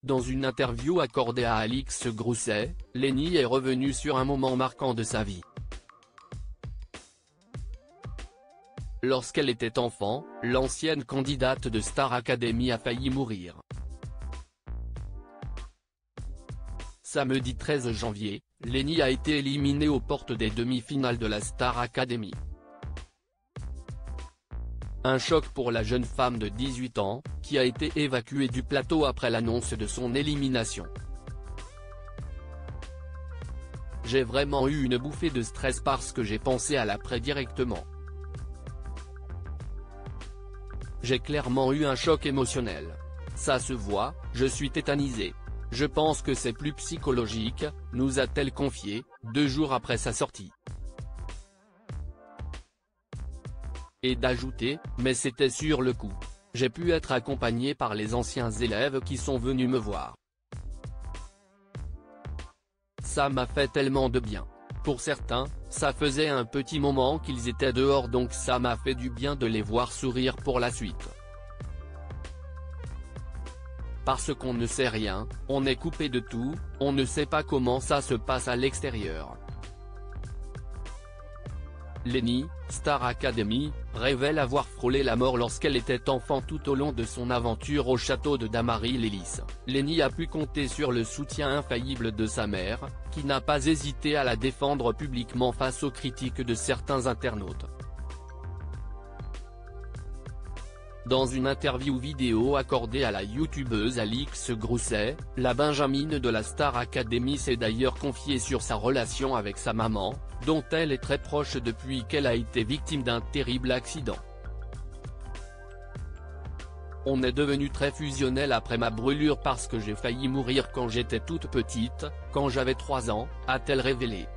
Dans une interview accordée à Alix Grousset, Lenny est revenue sur un moment marquant de sa vie. Lorsqu'elle était enfant, l'ancienne candidate de Star Academy a failli mourir. Samedi 13 janvier, Lenny a été éliminée aux portes des demi-finales de la Star Academy. Un choc pour la jeune femme de 18 ans, qui a été évacuée du plateau après l'annonce de son élimination. J'ai vraiment eu une bouffée de stress parce que j'ai pensé à l'après directement. J'ai clairement eu un choc émotionnel. Ça se voit, je suis tétanisée. Je pense que c'est plus psychologique, nous a-t-elle confié, 2 jours après sa sortie. Et d'ajouter, mais c'était sur le coup. J'ai pu être accompagnée par les anciens élèves qui sont venus me voir. Ça m'a fait tellement de bien. Pour certains, ça faisait un petit moment qu'ils étaient dehors donc ça m'a fait du bien de les voir sourire pour la suite. Parce qu'on ne sait rien, on est coupé de tout, on ne sait pas comment ça se passe à l'extérieur. Lenny, Star Academy, révèle avoir frôlé la mort lorsqu'elle était enfant tout au long de son aventure au château de Damary-Lélis. Lenny a pu compter sur le soutien infaillible de sa mère, qui n'a pas hésité à la défendre publiquement face aux critiques de certains internautes. Dans une interview vidéo accordée à la youtubeuse Alix Grousset, la benjamine de la Star Academy s'est d'ailleurs confiée sur sa relation avec sa maman, dont elle est très proche depuis qu'elle a été victime d'un terrible accident. On est devenu très fusionnel après ma brûlure parce que j'ai failli mourir quand j'étais toute petite, quand j'avais 3 ans, a-t-elle révélé.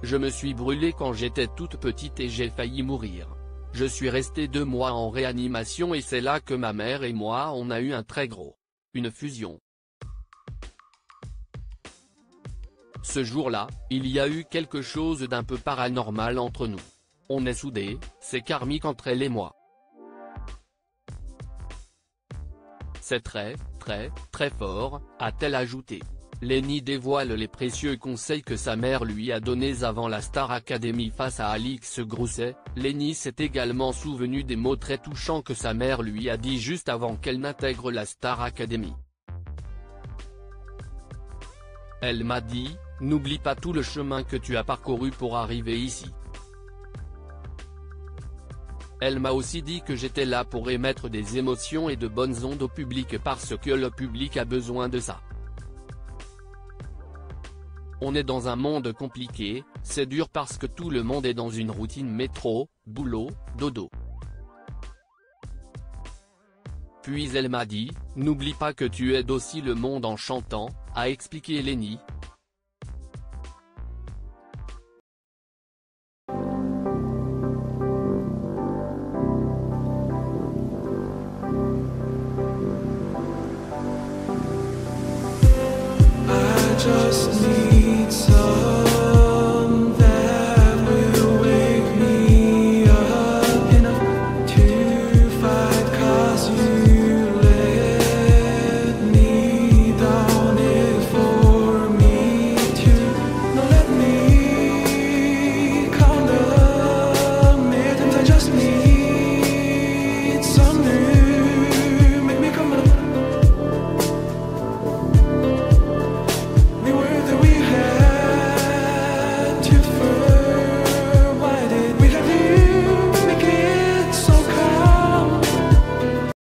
Je me suis brûlée quand j'étais toute petite et j'ai failli mourir. Je suis restée 2 mois en réanimation et c'est là que ma mère et moi on a eu une fusion. Ce jour-là, il y a eu quelque chose d'un peu paranormal entre nous. On est soudés, c'est karmique entre elle et moi. C'est très fort, a-t-elle ajouté. Lenny dévoile les précieux conseils que sa mère lui a donnés avant la Star Academy face à Alix Grousset. Lenny s'est également souvenu des mots très touchants que sa mère lui a dit juste avant qu'elle n'intègre la Star Academy. Elle m'a dit, « N'oublie pas tout le chemin que tu as parcouru pour arriver ici. » Elle m'a aussi dit que j'étais là pour émettre des émotions et de bonnes ondes au public parce que le public a besoin de ça. On est dans un monde compliqué, c'est dur parce que tout le monde est dans une routine métro, boulot, dodo. Puis elle m'a dit, « N'oublie pas que tu aides aussi le monde en chantant », a expliqué Lenny,